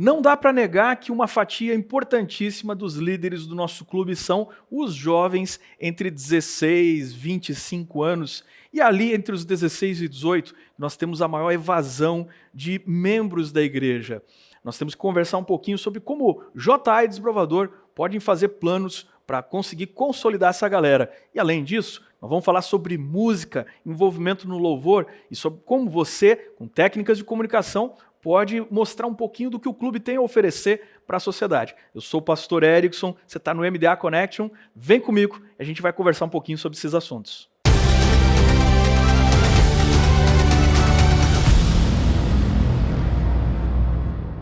Não dá para negar que uma fatia importantíssima dos líderes do nosso clube são os jovens entre 16 e 25 anos. E ali entre os 16 e 18, nós temos a maior evasão de membros da igreja. Nós temos que conversar um pouquinho sobre como JA e Desbravador podem fazer planos para conseguir consolidar essa galera. E além disso, nós vamos falar sobre música, envolvimento no louvor e sobre como você, com técnicas de comunicação, pode mostrar um pouquinho do que o clube tem a oferecer para a sociedade. Eu sou o pastor Erickson, você está no MDA Connection, vem comigo, a gente vai conversar um pouquinho sobre esses assuntos.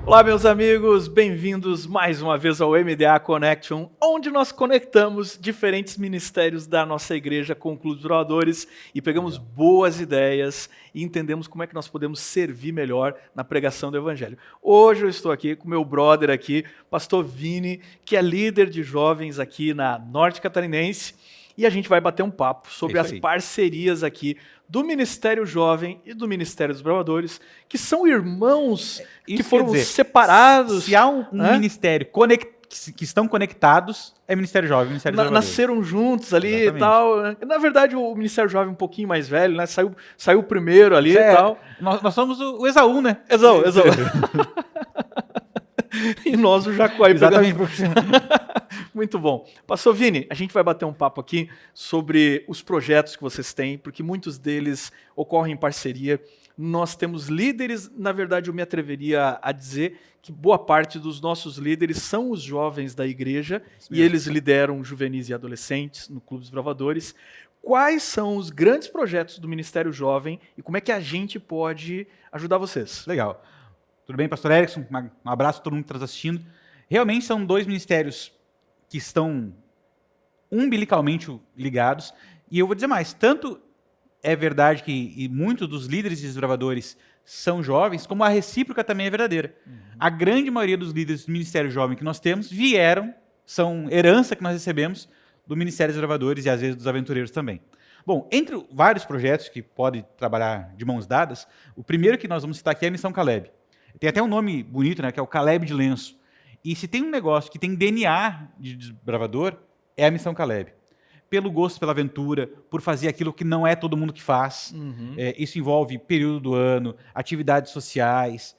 Olá, meus amigos, bem-vindos mais uma vez ao MDA Connection, onde nós conectamos diferentes ministérios da nossa igreja com o Clube dos Desbravadores e pegamos boas ideias e entendemos como é que nós podemos servir melhor na pregação do Evangelho. Hoje eu estou aqui com meu brother aqui, pastor Vini, que é líder de jovens aqui na Norte Catarinense, e a gente vai bater um papo sobre as parcerias aqui do Ministério Jovem e do Ministério dos Desbravadores, que são irmãos que foram separados. Se há um ministério que estão conectados, é Ministério Jovem e Ministério dos Desbravadores. Nasceram juntos ali. Exatamente. E tal. Na verdade, o Ministério Jovem é um pouquinho mais velho, né? Saiu primeiro ali e tal. Nós somos o Esaú, né? Esaú. E nós o Jacuá. Exatamente. Muito bom. Pastor Vini, a gente vai bater um papo aqui sobre os projetos que vocês têm, porque muitos deles ocorrem em parceria. Nós temos líderes, na verdade eu me atreveria a dizer que boa parte dos nossos líderes são os jovens da igreja e eles lideram juvenis e adolescentes no Clube dos Desbravadores. Quais são os grandes projetos do Ministério Jovem e como é que a gente pode ajudar vocês? Legal. Tudo bem, pastor Erickson? Um abraço a todo mundo que está assistindo. Realmente são dois ministérios que estão umbilicalmente ligados. E eu vou dizer mais, tanto é verdade que muitos dos líderes de desbravadores são jovens, como a recíproca também é verdadeira. A grande maioria dos líderes do Ministério Jovem que nós temos são herança que nós recebemos do Ministério dos Desbravadores e às vezes dos aventureiros também. Bom, entre vários projetos que podem trabalhar de mãos dadas, o primeiro que nós vamos citar aqui é a Missão Caleb. Tem até um nome bonito, né, que é o Caleb de Lenço. E se tem um negócio que tem DNA de desbravador, é a Missão Caleb. Pelo gosto pela aventura, por fazer aquilo que não é todo mundo que faz. Isso envolve período do ano, atividades sociais,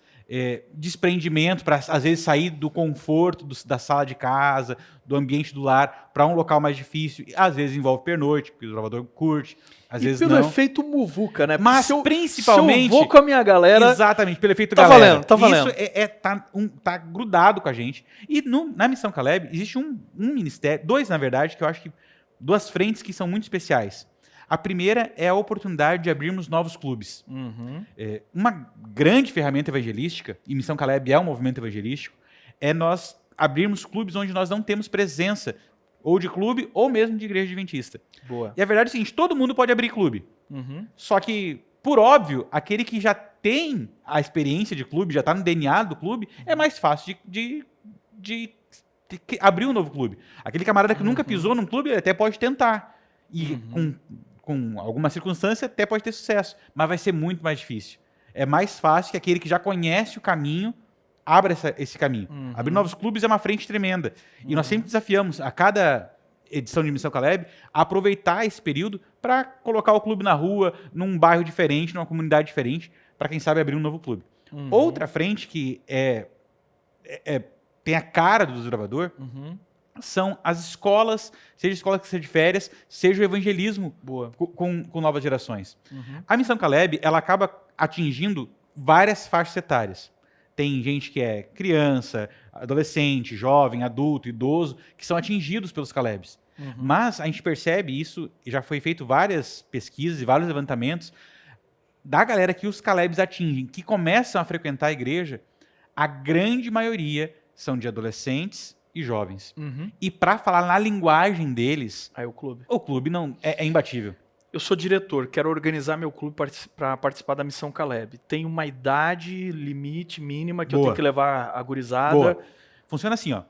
desprendimento para, às vezes, sair do conforto da sala de casa, do ambiente do lar, para um local mais difícil. Às vezes envolve pernoite, porque o desbravador curte, às vezes não. Pelo efeito muvuca, né? Mas principalmente... Se eu vou com a minha galera... Exatamente, pelo efeito galera. Tá valendo. Isso tá grudado com a gente. E na Missão Caleb existe um ministério, dois, na verdade, que eu acho que duas frentes que são muito especiais. A primeira é a oportunidade de abrirmos novos clubes. Uma grande ferramenta evangelística, e Missão Caleb é um movimento evangelístico, é nós abrirmos clubes onde nós não temos presença, ou de clube, ou mesmo de igreja adventista. Boa. E a verdade é o seguinte, todo mundo pode abrir clube. Só que, por óbvio, aquele que já tem a experiência de clube, já está no DNA do clube, é mais fácil de abrir um novo clube. Aquele camarada que nunca pisou num clube, ele até pode tentar. E com alguma circunstância até pode ter sucesso, mas vai ser muito mais difícil. É mais fácil que aquele que já conhece o caminho abra esse caminho. Abrir novos clubes é uma frente tremenda. E nós sempre desafiamos, a cada edição de Missão Caleb, a aproveitar esse período para colocar o clube na rua, num bairro diferente, numa comunidade diferente, para quem sabe abrir um novo clube. Outra frente que tem a cara do desbravador são as escolas, seja escola que seja de férias, seja o evangelismo com novas gerações. A Missão Caleb, ela acaba atingindo várias faixas etárias. Tem gente que é criança, adolescente, jovem, adulto, idoso, que são atingidos pelos Calebs. Mas a gente percebe isso, já foi feito várias pesquisas e vários levantamentos, da galera que os Calebs atingem, que começam a frequentar a igreja, a grande maioria são de adolescentes e jovens. E para falar na linguagem deles, o clube não é imbatível. Eu sou diretor, quero organizar meu clube para participar da Missão Caleb. Tem uma idade limite mínima que eu tenho que levar a gurizada. Funciona assim, ó.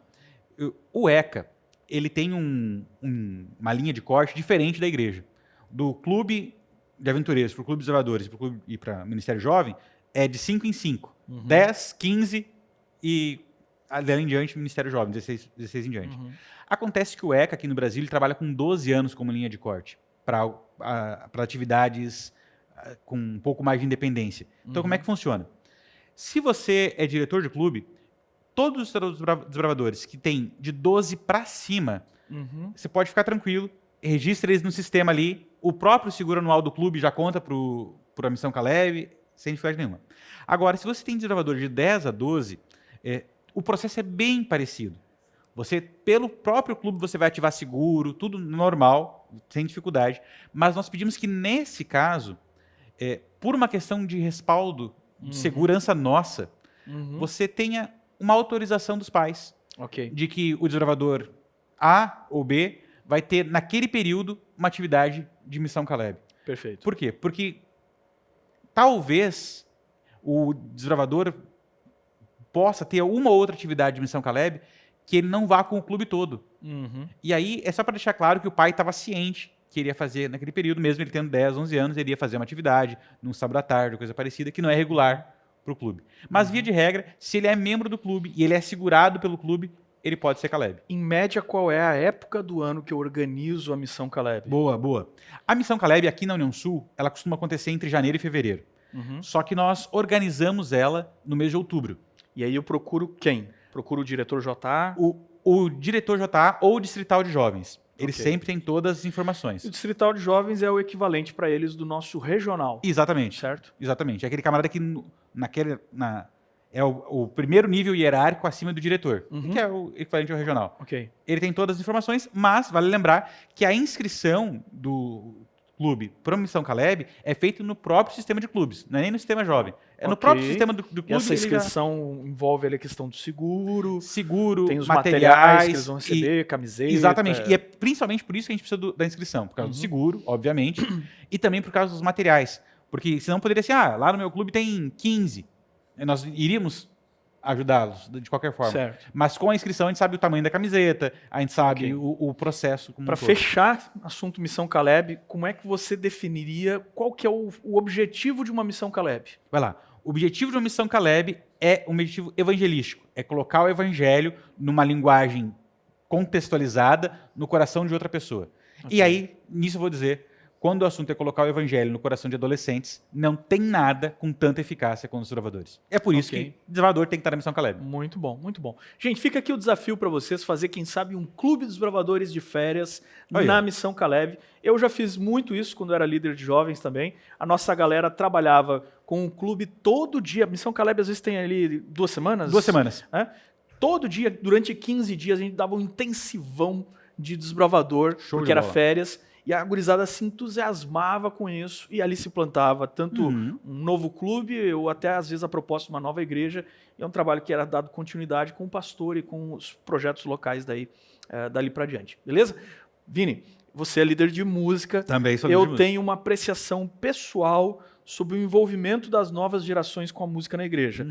O ECA, ele tem uma linha de corte diferente da igreja. Do clube de aventureiros para o clube de observadores e para o Ministério Jovem, é de 5 em 5. 10, 15 e dali em diante, Ministério Jovem, 16 em diante. Acontece que o ECA aqui no Brasil ele trabalha com 12 anos como linha de corte para atividades com um pouco mais de independência. Então, como é que funciona? Se você é diretor de clube, todos os desbravadores que têm de 12 para cima, você pode ficar tranquilo, registra eles no sistema ali, o próprio seguro anual do clube já conta para a Missão Caleb, sem dificuldade nenhuma. Agora, se você tem desbravador de 10 a 12, o processo é bem parecido. Você, pelo próprio clube, você vai ativar seguro, tudo normal, sem dificuldade. Mas nós pedimos que, nesse caso, por uma questão de respaldo, de segurança nossa, você tenha uma autorização dos pais de que o desbravador A ou B vai ter, naquele período, uma atividade de Missão Caleb. Perfeito. Por quê? Porque talvez o desbravador possa ter uma ou outra atividade de Missão Caleb que ele não vá com o clube todo. E aí, é só para deixar claro que o pai estava ciente que ele ia fazer naquele período, mesmo ele tendo 10, 11 anos, ele ia fazer uma atividade num sábado à tarde, coisa parecida, que não é regular para o clube. Mas, via de regra, se ele é membro do clube e ele é segurado pelo clube, ele pode ser Caleb. Em média, qual é a época do ano que eu organizo a Missão Caleb? Boa, boa. A Missão Caleb, aqui na União Sul, ela costuma acontecer entre janeiro e fevereiro. Só que nós organizamos ela no mês de outubro. E aí eu procuro quem? Procuro o diretor JA? O diretor JA ou o distrital de jovens. Eles sempre têm todas as informações. O distrital de jovens é o equivalente para eles do nosso regional. Exatamente. Certo? Exatamente. É aquele camarada que é o primeiro nível hierárquico acima do diretor, que é o equivalente ao regional. Ele tem todas as informações, mas vale lembrar que a inscrição do clube para a Missão Caleb é feita no próprio sistema de clubes, não é nem no sistema jovem. É no próprio sistema do clube. E essa inscrição envolve ali a questão do seguro. Tem os materiais que eles vão receber, camiseta. Exatamente. E é principalmente por isso que a gente precisa da inscrição. Por causa do seguro, obviamente, e também por causa dos materiais. Porque senão poderia ser, lá no meu clube tem 15. Nós iríamos ajudá-los de qualquer forma. Certo. Mas com a inscrição a gente sabe o tamanho da camiseta, a gente sabe o processo. Para fechar assunto Missão Caleb, como é que você definiria qual que é o objetivo de uma Missão Caleb? Vai lá. O objetivo de uma Missão Caleb é um objetivo evangelístico. É colocar o evangelho numa linguagem contextualizada no coração de outra pessoa. E aí, nisso eu vou dizer, quando o assunto é colocar o evangelho no coração de adolescentes, não tem nada com tanta eficácia quanto os desbravadores. É por isso que o desbravador tem que estar na Missão Caleb. Muito bom, muito bom. Gente, fica aqui o desafio para vocês fazer, quem sabe, um clube dos desbravadores de férias na Missão Caleb. Eu já fiz muito isso quando era líder de jovens também. A nossa galera trabalhava com um clube todo dia. A Missão Caleb às vezes tem ali 2 semanas. 2 semanas. Todo dia, durante 15 dias, a gente dava um intensivão de desbravador, porque era férias. E a gurizada se entusiasmava com isso e ali se plantava tanto um novo clube ou até, às vezes, a proposta de uma nova igreja. E é um trabalho que era dado continuidade com o pastor e com os projetos locais dali para diante. Beleza? Vini, você é líder de música. Também sou líder de música. Eu tenho uma apreciação pessoal sobre o envolvimento das novas gerações com a música na igreja.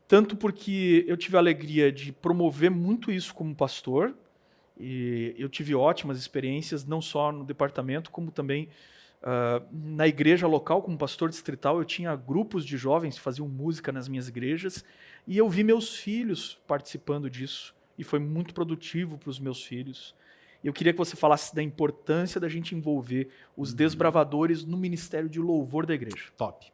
Tanto porque eu tive a alegria de promover muito isso como pastor. E eu tive ótimas experiências, não só no departamento, como também na igreja local, como pastor distrital. Eu tinha grupos de jovens que faziam música nas minhas igrejas, e eu vi meus filhos participando disso, e foi muito produtivo para os meus filhos. Eu queria que você falasse da importância da gente envolver os desbravadores no ministério de louvor da igreja. Top.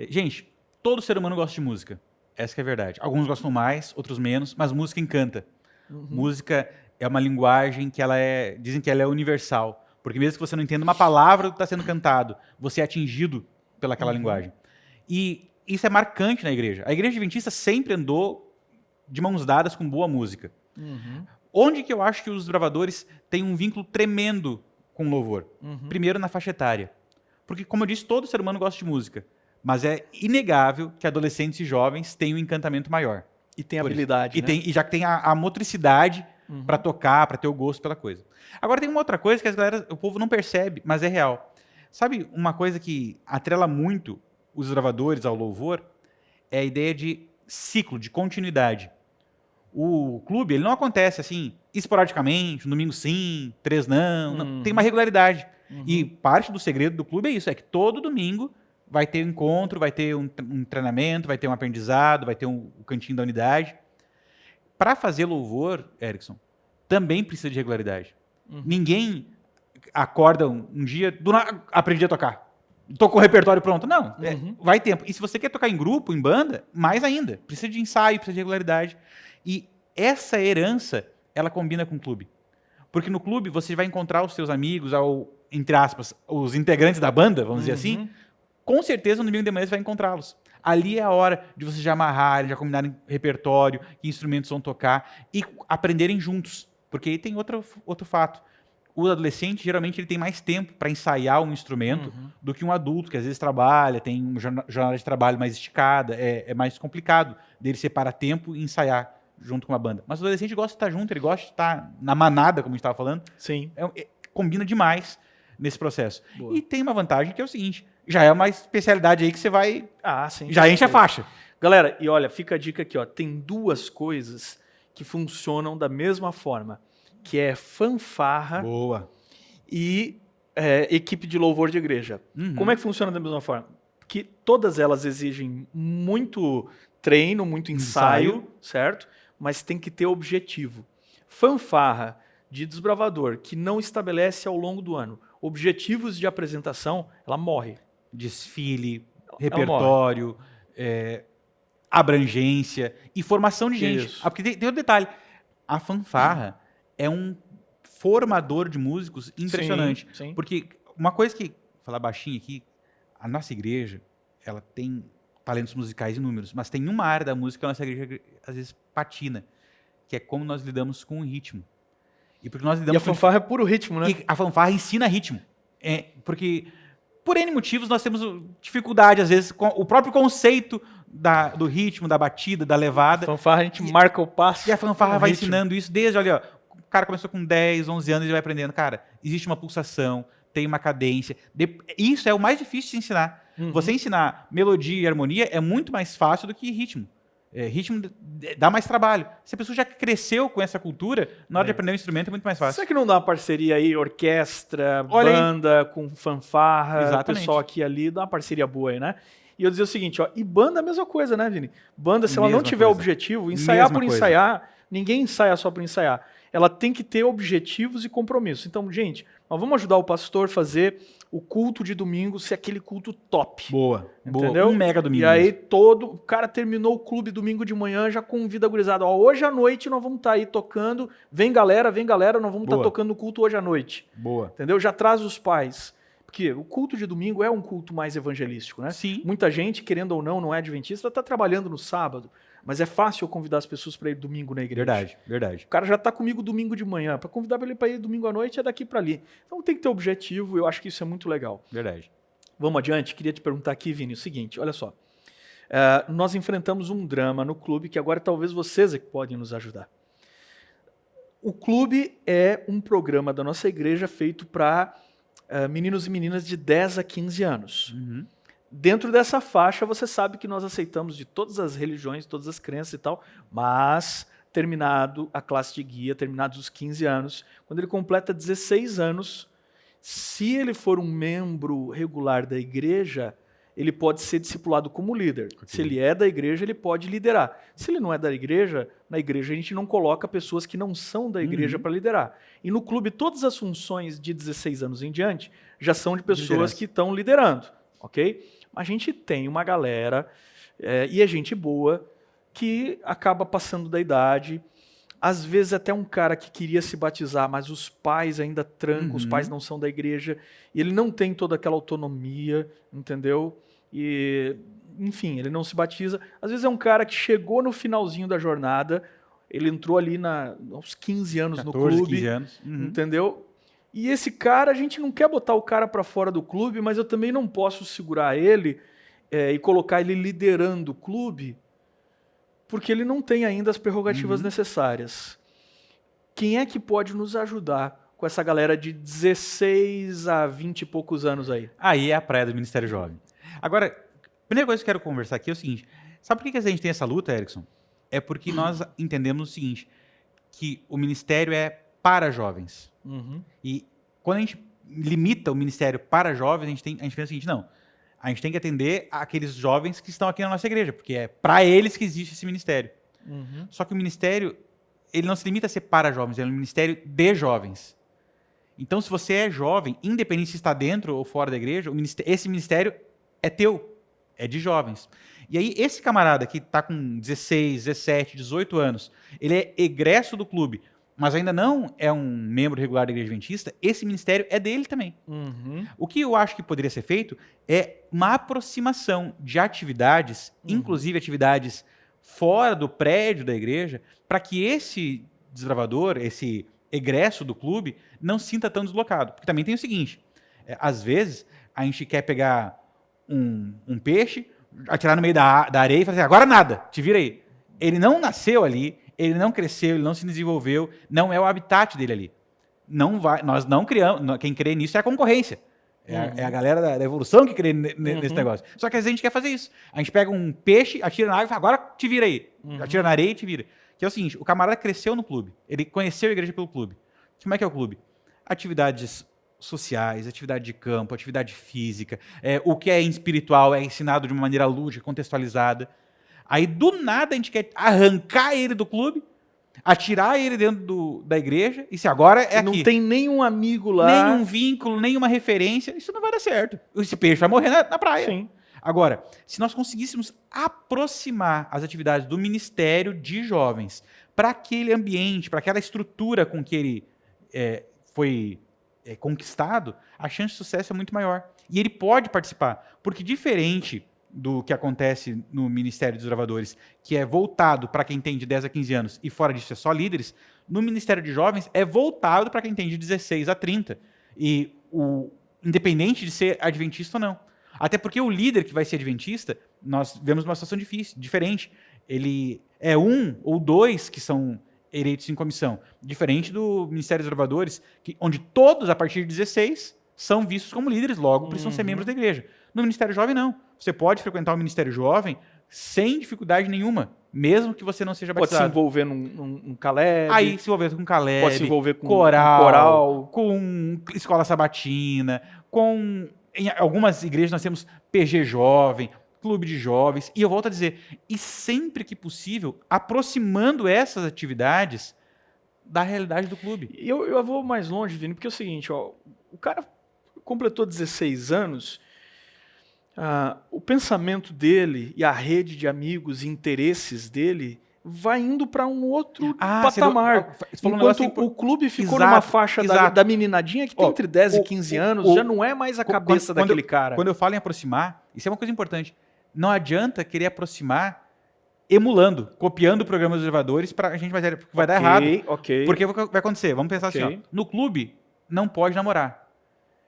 Gente, todo ser humano gosta de música, essa que é a verdade. Alguns gostam mais, outros menos, mas música encanta. Música é uma linguagem que dizem que ela é universal, porque mesmo que você não entenda uma palavra do que está sendo cantado, você é atingido pelaquela linguagem. E isso é marcante na igreja. A igreja adventista sempre andou de mãos dadas com boa música. Onde que eu acho que os desbravadores têm um vínculo tremendo com o louvor? Primeiro, na faixa etária. Porque, como eu disse, todo ser humano gosta de música, mas é inegável que adolescentes e jovens têm um encantamento maior. E tem habilidade, né? E já que tem a motricidade para tocar, para ter o gosto pela coisa. Agora tem uma outra coisa que o povo não percebe, mas é real. Sabe uma coisa que atrela muito os gravadores ao louvor? É a ideia de ciclo, de continuidade. O clube, ele não acontece assim, esporadicamente, um domingo sim, 3 não. Tem uma regularidade. E parte do segredo do clube é isso, é que todo domingo vai ter um encontro, vai ter um treinamento, vai ter um aprendizado, vai ter o cantinho da unidade. para fazer louvor, Erickson, também precisa de regularidade. Ninguém acorda um dia, aprendi a tocar. Tô com o repertório pronto. Não, vai tempo. E se você quer tocar em grupo, em banda, mais ainda. Precisa de ensaio, precisa de regularidade. E essa herança, ela combina com o clube. Porque no clube você vai encontrar os seus amigos, entre aspas, os integrantes da banda, vamos dizer assim. Com certeza no domingo de manhã você vai encontrá-los. Ali é a hora de vocês já amarrarem, já combinarem repertório, que instrumentos vão tocar e aprenderem juntos. Porque aí tem outro fato. O adolescente, geralmente, ele tem mais tempo para ensaiar um instrumento do que um adulto, que às vezes trabalha, tem uma jornada de trabalho mais esticada, é mais complicado dele separar tempo e ensaiar junto com uma banda. Mas o adolescente gosta de estar junto, ele gosta de estar na manada, como a gente estava falando. Sim. Combina demais nesse processo. Boa. E tem uma vantagem que é o seguinte, já é uma especialidade aí que você vai... Sim. Já enche a faixa. Galera, e olha, fica a dica aqui, ó, tem duas coisas que funcionam da mesma forma, que é fanfarra Boa. e equipe de louvor de igreja. Como é que funciona da mesma forma? Porque todas elas exigem muito treino, muito ensaio, certo? Mas tem que ter objetivo. Fanfarra de desbravador que não estabelece ao longo do ano objetivos de apresentação, ela morre. Desfile, repertório, abrangência e formação de gente. Isso. Porque tem outro detalhe. A fanfarra é um formador de músicos impressionante. Sim. Porque uma coisa que, vou falar baixinho aqui, a nossa igreja, ela tem talentos musicais inúmeros, mas tem uma área da música que a nossa igreja às vezes patina, que é como nós lidamos com o ritmo. E porque nós lidamos a fanfarra é puro ritmo, né? E a fanfarra ensina ritmo. Porque, por N motivos, nós temos dificuldade, às vezes, com o próprio conceito do ritmo, da batida, da levada. A fanfarra a gente marca o passo. E a fanfarra vai ritmo. ensinando isso desde, olha, o cara começou com 10, 11 anos e ele vai aprendendo. Cara, existe uma pulsação, tem uma cadência. Isso é o mais difícil de ensinar. Você ensinar melodia e harmonia é muito mais fácil do que ritmo. Ritmo dá mais trabalho. Se a pessoa já cresceu com essa cultura, na hora de aprender um instrumento é muito mais fácil. Será que não dá uma parceria aí, orquestra, banda, com fanfarra, exatamente. Pessoal aqui e ali, dá uma parceria boa aí, né? E eu dizia o seguinte, ó, e banda é a mesma coisa, né, Vini? Banda, se ela não tiver objetivo, ensaiar por ensaiar, ninguém ensaia só por ensaiar. Ela tem que ter objetivos e compromissos. Então, gente, nós vamos ajudar o pastor a fazer o culto de domingo ser aquele culto top. Boa. Entendeu? Um mega domingo. E aí o cara terminou o clube domingo de manhã, já convida a gurizada. Ó, hoje à noite nós vamos estar aí tocando. Vem galera, nós vamos estar tocando no culto hoje à noite. Boa. Entendeu? Já traz os pais. Porque o culto de domingo é um culto mais evangelístico, né? Sim. Muita gente, querendo ou não é adventista, está trabalhando no sábado. Mas é fácil eu convidar as pessoas para ir domingo na igreja. Verdade. O cara já está comigo domingo de manhã. Para convidar ele para ir domingo à noite é daqui para ali. Então tem que ter objetivo, eu acho que isso é muito legal. Verdade. Vamos adiante? Queria te perguntar aqui, Vini, o seguinte, olha só. Nós enfrentamos um drama no clube que agora talvez vocês é que podem nos ajudar. O clube é um programa da nossa igreja feito para meninos e meninas de 10 a 15 anos. Dentro dessa faixa, você sabe que nós aceitamos de todas as religiões, todas as crenças e tal, mas terminado a classe de guia, terminados os 15 anos, quando ele completa 16 anos, se ele for um membro regular da igreja, ele pode ser discipulado como líder. Okay. Se ele é da igreja, ele pode liderar. Se ele não é da igreja, na igreja a gente não coloca pessoas que não são da igreja para liderar. E no clube, todas as funções de 16 anos em diante já são de pessoas que estão liderando, ok? A gente tem uma galera, e é gente boa, que acaba passando da idade. Às vezes até um cara que queria se batizar, mas os pais ainda trancam, os pais não são da igreja, e ele não tem toda aquela autonomia, entendeu? E, enfim, ele não se batiza. Às vezes é um cara que chegou no finalzinho da jornada, ele entrou ali aos 15 anos 14, no clube, 15 anos. Entendeu? E esse cara, a gente não quer botar o cara para fora do clube, mas eu também não posso segurar ele e colocar ele liderando o clube, porque ele não tem ainda as prerrogativas necessárias. Quem é que pode nos ajudar com essa galera de 16 a 20 e poucos anos aí? Aí é a praia do Ministério Jovem. Agora, a primeira coisa que eu quero conversar aqui é o seguinte, sabe por que a gente tem essa luta, Erickson? É porque nós entendemos o seguinte, que o ministério é para jovens. E quando a gente limita o ministério para jovens, a gente pensa o seguinte, não, a gente tem que atender aqueles jovens que estão aqui na nossa igreja, porque é para eles que existe esse ministério. Só que o ministério, ele não se limita a ser para jovens, ele é um ministério de jovens. Então, se você é jovem, independente se está dentro ou fora da igreja, esse ministério é teu, é de jovens. E aí, esse camarada que está com 16, 17, 18 anos, ele é egresso do clube, mas ainda não é um membro regular da Igreja Adventista, esse ministério é dele também. O que eu acho que poderia ser feito é uma aproximação de atividades, inclusive atividades fora do prédio da igreja, para que esse desbravador, esse egresso do clube, não se sinta tão deslocado. Porque também tem o seguinte, às vezes a gente quer pegar um peixe, atirar no meio da areia e falar assim, agora nada, te vira aí. Ele não nasceu ali, ele não cresceu, ele não se desenvolveu, não é o habitat dele ali. Nós não criamos, quem crê nisso é a concorrência. É a galera da evolução que crê nesse negócio. Só que às vezes a gente quer fazer isso. A gente pega um peixe, atira na água e fala, agora te vira aí. Atira na areia e te vira. Que é o seguinte, o camarada cresceu no clube, ele conheceu a igreja pelo clube. Como é que é o clube? Atividades sociais, atividade de campo, atividade física, o que é espiritual é ensinado de uma maneira lúdica, contextualizada. Aí, do nada, a gente quer arrancar ele do clube, atirar ele dentro da igreja, e se agora é aqui. Não tem nenhum amigo lá. Nenhum vínculo, nenhuma referência, isso não vai dar certo. Esse peixe vai morrer na praia. Sim. Agora, se nós conseguíssemos aproximar as atividades do ministério de jovens para aquele ambiente, para aquela estrutura com que ele foi conquistado, a chance de sucesso é muito maior. E ele pode participar, porque diferente do que acontece no Ministério dos Desbravadores, que é voltado para quem tem de 10 a 15 anos e fora disso é só líderes, no Ministério de Jovens é voltado para quem tem de 16 a 30. E independente de ser adventista ou não. Até porque o líder que vai ser adventista, nós vemos uma situação diferente. Ele é um ou dois que são eleitos em comissão. Diferente do Ministério dos Desbravadores, onde todos, a partir de 16, são vistos como líderes, logo precisam ser membros da igreja. No Ministério Jovem, não. Você pode frequentar o Ministério Jovem sem dificuldade nenhuma, mesmo que você não seja batizado. Pode se envolver num Caleb. Aí se envolver com Caleb, pode se envolver com coral, com escola sabatina, em algumas igrejas nós temos PG Jovem, Clube de Jovens, e eu volto a dizer, e sempre que possível, aproximando essas atividades da realidade do clube. Eu vou mais longe, Vini, porque é o seguinte, ó, o cara completou 16 anos, o pensamento dele e a rede de amigos e interesses dele vai indo para um outro patamar. Enquanto o clube ficou numa faixa da meninadinha que tem entre 10 e 15 anos, já não é mais a cabeça daquele cara. Quando eu falo em aproximar, isso é uma coisa importante. Não adianta querer aproximar emulando, copiando o programa dos elevadores para a gente vai dar errado. Porque vai acontecer. Vamos pensar assim, ó, no clube não pode namorar.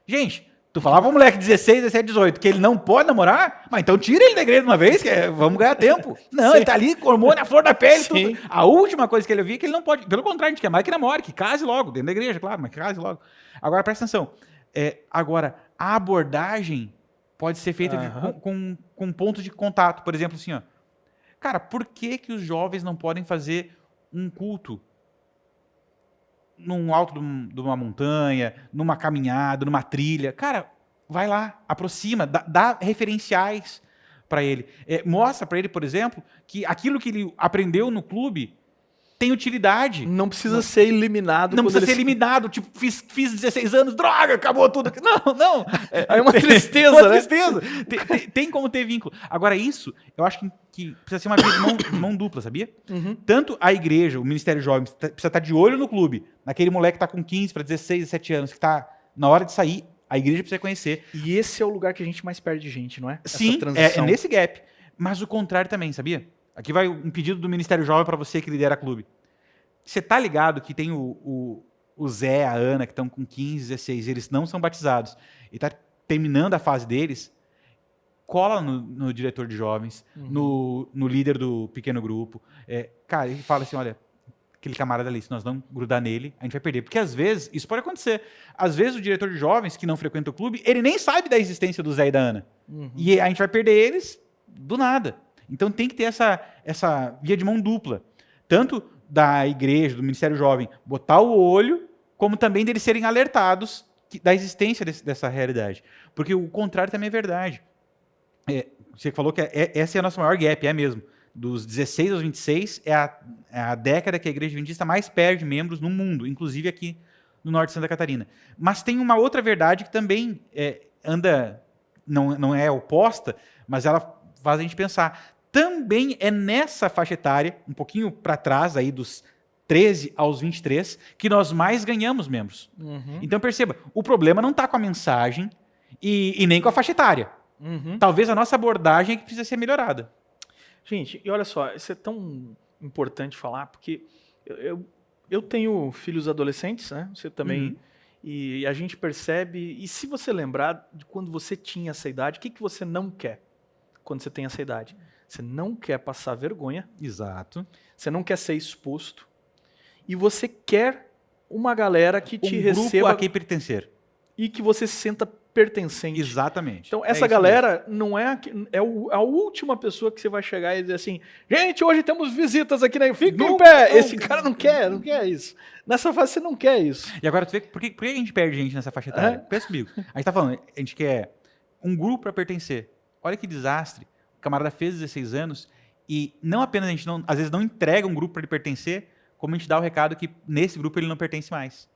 Gente, tu falava pro moleque 16, 17, 18 que ele não pode namorar, mas então tira ele da igreja de uma vez, vamos ganhar tempo. Não, ele tá ali com hormônio na flor da pele. Tudo. A última coisa que ele viu é que ele não pode. Pelo contrário, a gente quer mais que namore, que case logo, dentro da igreja, claro, mas que case logo. Agora, presta atenção. Agora, a abordagem pode ser feita com pontos de contato. Por exemplo, assim, ó. Cara, por que os jovens não podem fazer um culto num alto de uma montanha, numa caminhada, numa trilha? Cara, vai lá, aproxima, dá referenciais para ele. Mostra para ele, por exemplo, que aquilo que ele aprendeu no clube tem utilidade. Não precisa ser eliminado. Não precisa ser eliminado. Tipo, fiz 16 anos, droga, acabou tudo. Não. Aí é uma tristeza, uma tristeza. Tem como ter vínculo. Agora, isso, eu acho que precisa ser uma via de mão dupla, sabia? Tanto a igreja, o Ministério Jovem, precisa estar de olho no clube, naquele moleque que está com 15 para 16, 17 anos, que está na hora de sair, a igreja precisa conhecer. E esse é o lugar que a gente mais perde gente, não é? Sim, é nesse gap. Mas o contrário também, sabia? Aqui vai um pedido do Ministério Jovem para você que lidera clube. Você tá ligado que tem o Zé, a Ana, que estão com 15, 16, eles não são batizados, e tá terminando a fase deles, cola no diretor de jovens, no líder do pequeno grupo. Cara, ele fala assim, olha, aquele camarada ali, se nós não grudar nele, a gente vai perder. Porque às vezes, isso pode acontecer. Às vezes o diretor de jovens, que não frequenta o clube, ele nem sabe da existência do Zé e da Ana. E a gente vai perder eles do nada. Então tem que ter essa via de mão dupla. Tanto da igreja, do Ministério Jovem, botar o olho, como também deles serem alertados da existência dessa realidade. Porque o contrário também é verdade. Você falou que essa é a nossa maior gap, é mesmo. dos 16 aos 26 é a década que a Igreja Adventista mais perde membros no mundo, inclusive aqui no norte de Santa Catarina. Mas tem uma outra verdade que também não é oposta, mas ela faz a gente pensar. Também é nessa faixa etária, um pouquinho para trás, aí dos 13 aos 23, que nós mais ganhamos membros. Uhum. Então perceba, o problema não está com a mensagem e nem com a faixa etária. Uhum. Talvez a nossa abordagem é que precisa ser melhorada. Gente, e olha só, isso é tão importante falar, porque eu tenho filhos adolescentes, né? Você também. Uhum. E a gente percebe, e se você lembrar de quando você tinha essa idade, o que você não quer quando você tem essa idade? Você não quer passar vergonha, Exato. você não quer ser exposto, e você quer uma galera que te grupo receba a quem pertencer. e que você se sinta pertencente. Exatamente. Então, essa galera não é a última pessoa que você vai chegar e dizer assim, gente, hoje temos visitas aqui, né? Fica em pé. Esse cara não quer isso. Nessa fase você não quer isso. E agora, tu vê por que a gente perde gente nessa faixa etária? Pensa comigo. A gente tá falando, a gente quer um grupo para pertencer. Olha que desastre. O camarada fez 16 anos e não apenas a gente às vezes não entrega um grupo para ele pertencer, como a gente dá o recado que nesse grupo ele não pertence mais.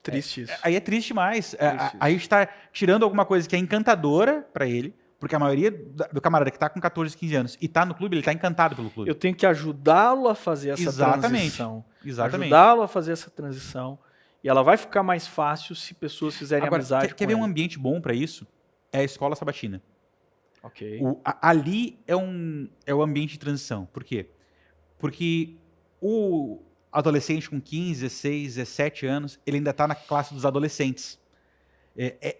Triste isso. Aí é triste demais. Triste Aí a gente está tirando alguma coisa que é encantadora para ele, porque a maioria do camarada que está com 14, 15 anos e está no clube, ele está encantado pelo clube. Eu tenho que ajudá-lo a fazer essa Exatamente. transição. Exatamente. Ajudá-lo a fazer essa transição. E ela vai ficar mais fácil se pessoas fizerem Agora, amizade quer com ver ele. um ambiente bom para isso? É a escola sabatina. Ok. Ali é o ambiente de transição. Por quê? Porque o adolescente com 15, 16, 17 anos, ele ainda está na classe dos adolescentes.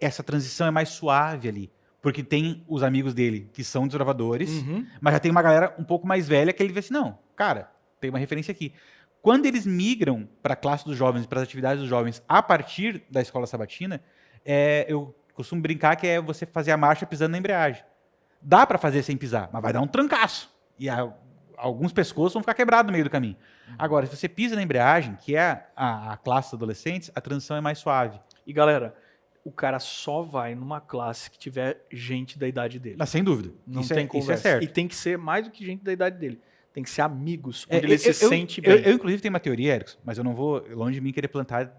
Essa transição é mais suave ali. Porque tem os amigos dele que são desbravadores, mas já tem uma galera um pouco mais velha que ele vê assim, não, cara, tem uma referência aqui. Quando eles migram para a classe dos jovens, para as atividades dos jovens, a partir da escola sabatina, eu costumo brincar que é você fazer a marcha pisando na embreagem. Dá para fazer sem pisar, mas vai dar um trancaço. E alguns pescoços vão ficar quebrados no meio do caminho. Agora, se você pisa na embreagem, que é a classe dos adolescentes, a transição é mais suave. E galera, o cara só vai numa classe que tiver gente da idade dele. Mas sem dúvida. Não Isso tem é conversa. certo. E tem que ser mais do que gente da idade dele. Tem que ser amigos, onde ele se sente bem. Eu, inclusive, tenho uma teoria, Erickson, mas eu não vou longe de mim querer plantar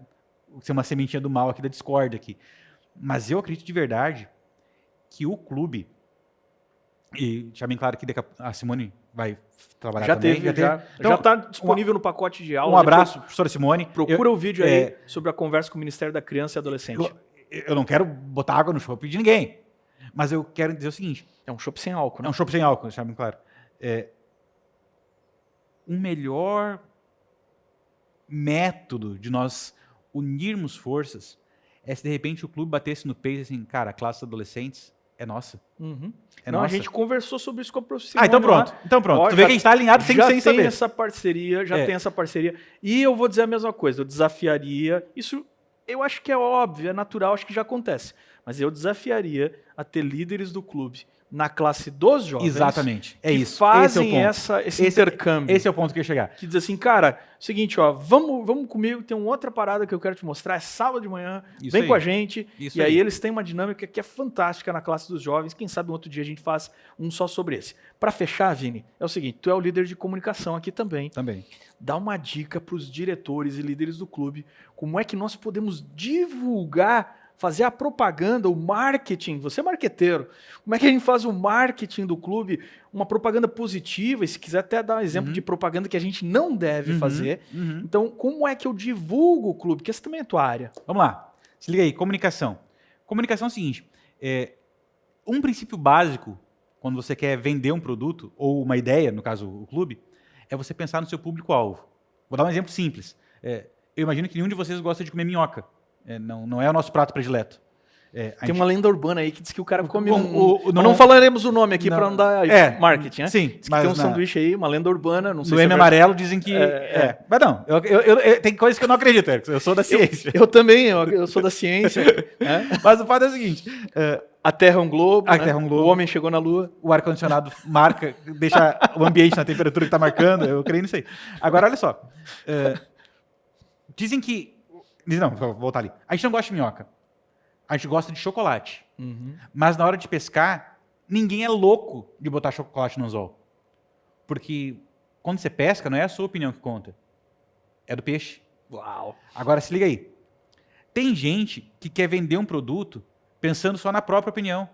ser uma sementinha do mal aqui, da discórdia aqui. Mas eu acredito de verdade que o clube, e deixar bem claro que a Simone vai trabalhar Já também. teve. Já está disponível no pacote de aula. Um abraço, professora Simone. Procura o vídeo aí sobre a conversa com o Ministério da Criança e Adolescente. Eu não quero botar água no chopp de ninguém, mas eu quero dizer o seguinte. É um chopp sem álcool, né? É um chopp sem álcool, deixar bem claro. Um melhor método de nós unirmos forças é se de repente o clube batesse no peito assim, cara, a classe de adolescentes é nossa. É Não, nossa. a gente conversou sobre isso com a professora. Então pronto. Então pronto. Ó, tu vê que a gente está alinhado sem tem saber. Essa parceria, tem essa parceria. E eu vou dizer a mesma coisa, eu desafiaria, isso eu acho que é óbvio, é natural, acho que já acontece, mas eu desafiaria a ter líderes do clube na classe dos jovens. Exatamente. É que isso. Fazem esse é o ponto. esse intercâmbio. Esse é o ponto que eu ia chegar. Que diz assim, cara, seguinte, ó, vamos comigo, tem uma outra parada que eu quero te mostrar, é sábado de manhã, Isso vem aí. com a gente. Isso e aí aí. eles têm uma dinâmica que é fantástica na classe dos jovens. Quem sabe um outro dia a gente faz um só sobre esse. Para fechar, Vini, é o seguinte, tu é o líder de comunicação aqui também. Também. Dá uma dica para os diretores e líderes do clube, como é que nós podemos divulgar, fazer a propaganda, o marketing, você é marqueteiro, como é que a gente faz o marketing do clube, uma propaganda positiva, e se quiser até dar um exemplo de propaganda que a gente não deve fazer. Então, como é que eu divulgo o clube? Porque essa também é a tua área. Vamos lá. Se liga aí, comunicação. Comunicação é o seguinte, um princípio básico, quando você quer vender um produto, ou uma ideia, no caso o clube, é você pensar no seu público-alvo. Vou dar um exemplo simples. Eu imagino que nenhum de vocês gosta de comer minhoca. Não é o nosso prato predileto. Tem uma lenda urbana aí que diz que o cara come mas não falaremos o nome aqui para não dar marketing, né? Sim, diz que tem um sanduíche aí, uma lenda urbana, não sei no se M amarelo dizem que... Mas não, tem coisas que eu não acredito, Erickson. Eu sou da ciência. Eu também, eu sou da ciência. Né? Mas o fato é o seguinte... A Terra é um globo, a Terra é um globo. O homem chegou na Lua. O ar-condicionado deixa o ambiente na temperatura que está marcando. Eu creio nisso aí. Agora, olha só. Dizem que... Não, vou voltar ali. A gente não gosta de minhoca. A gente gosta de chocolate. Mas na hora de pescar, ninguém é louco de botar chocolate no anzol. Porque quando você pesca, não é a sua opinião que conta. É do peixe. Uau. Agora, se liga aí. Tem gente que quer vender um produto pensando só na própria opinião.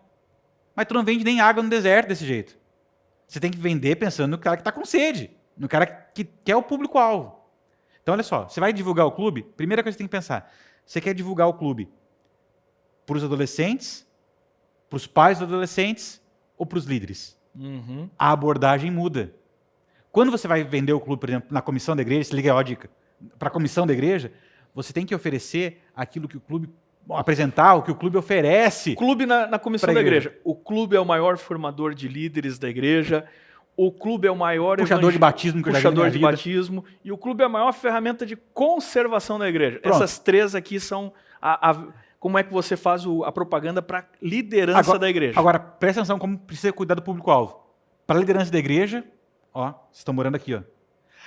Mas tu não vende nem água no deserto desse jeito. Você tem que vender pensando no cara que está com sede. No cara que é o público-alvo. Então, olha só. Você vai divulgar o clube? Primeira coisa que você tem que pensar. Você quer divulgar o clube para os adolescentes, para os pais dos adolescentes ou para os líderes? Uhum. A abordagem muda. Quando você vai vender o clube, por exemplo, na comissão da igreja, se liga a dica, para a comissão da igreja, você tem que oferecer aquilo que o clube apresentar, o que o clube oferece. Clube na comissão da igreja. O clube é o maior formador de líderes da igreja. O clube é o maior puxador de batismo, que puxador de batismo, e o clube é a maior ferramenta de conservação da igreja. Pronto. Essas três aqui são como é que você faz a propaganda para liderança da igreja. Agora, presta atenção como precisa cuidar do público-alvo. Para a liderança da igreja, ó, vocês estão morando aqui, ó.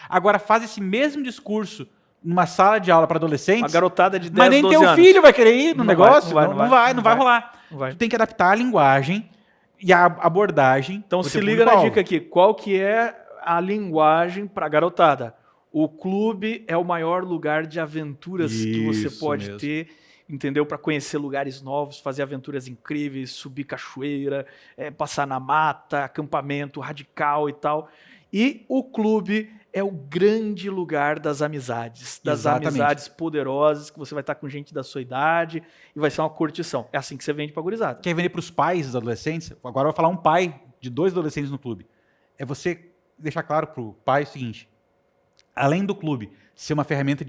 Agora faz esse mesmo discurso numa sala de aula para adolescentes. A garotada de 10, mas nem 12 teu anos. filho vai querer ir no negócio. Não vai rolar. Não vai. Tu tem que adaptar a linguagem e a abordagem. Então se liga na dica aqui. Qual que é a linguagem para a garotada? O clube é o maior lugar de aventuras que você pode ter, entendeu? Para conhecer lugares novos, fazer aventuras incríveis, subir cachoeira, passar na mata, acampamento radical e tal. E o clube é o grande lugar das amizades, amizades poderosas, que você vai estar com gente da sua idade e vai ser uma curtição. É assim que você vende para a gurizada. Quer vender para os pais dos adolescentes? Agora eu vou falar um pai de 2 adolescentes no clube. É você deixar claro para o pai o seguinte: além do clube ser uma ferramenta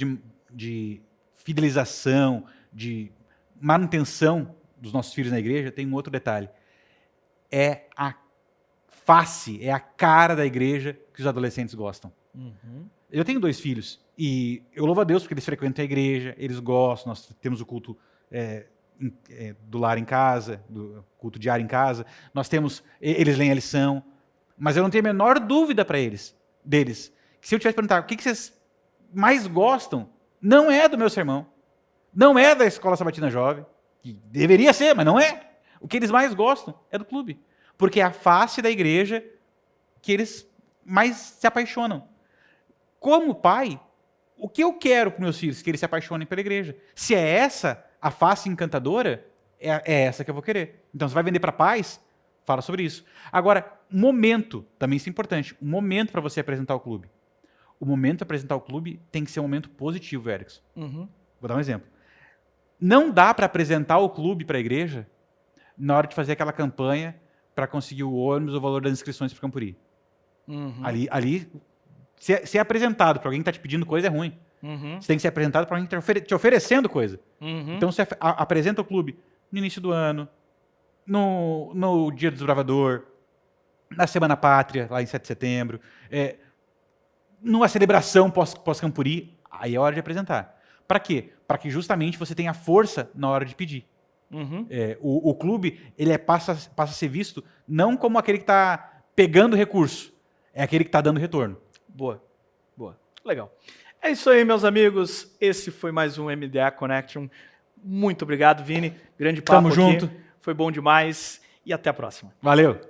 de fidelização, de manutenção dos nossos filhos na igreja, tem um outro detalhe. É a face, é a cara da igreja que os adolescentes gostam. Uhum. Eu tenho 2 filhos e eu louvo a Deus porque eles frequentam a igreja, eles gostam, nós temos o culto do lar em casa, do culto diário em casa, eles leem a lição, mas eu não tenho a menor dúvida para deles, que se eu tivesse perguntar o que vocês mais gostam, não é do meu sermão, não é da Escola Sabatina Jovem, que deveria ser, mas não é. O que eles mais gostam é do clube, porque é a face da igreja que eles mais se apaixonam. Como pai, o que eu quero para meus filhos? Que eles se apaixonem pela igreja. Se é essa a face encantadora, é essa que eu vou querer. Então, você vai vender para pais, fala sobre isso. Agora, momento, também isso é importante, um momento para você apresentar o clube. O momento para apresentar o clube tem que ser um momento positivo, Erickson. Uhum. Vou dar um exemplo. Não dá para apresentar o clube para a igreja na hora de fazer aquela campanha para conseguir o ônibus ou o valor das inscrições para o Campuri. Uhum. Ali ser apresentado para alguém que está te pedindo coisa é ruim. Uhum. Você tem que ser apresentado para alguém que está te oferecendo coisa. Uhum. Então, você apresenta o clube no início do ano, no Dia do Desbravador, na Semana Pátria, lá em 7 de setembro, numa celebração pós-Campuri, aí é hora de apresentar. Para quê? Para que justamente você tenha força na hora de pedir. Uhum. O clube ele passa a ser visto não como aquele que está pegando recurso, é aquele que está dando retorno. Boa. Legal. É isso aí, meus amigos. Esse foi mais um MDA Connection. Muito obrigado, Vini. Grande papo Tamo junto. aqui. Foi bom demais. E até a próxima. Valeu.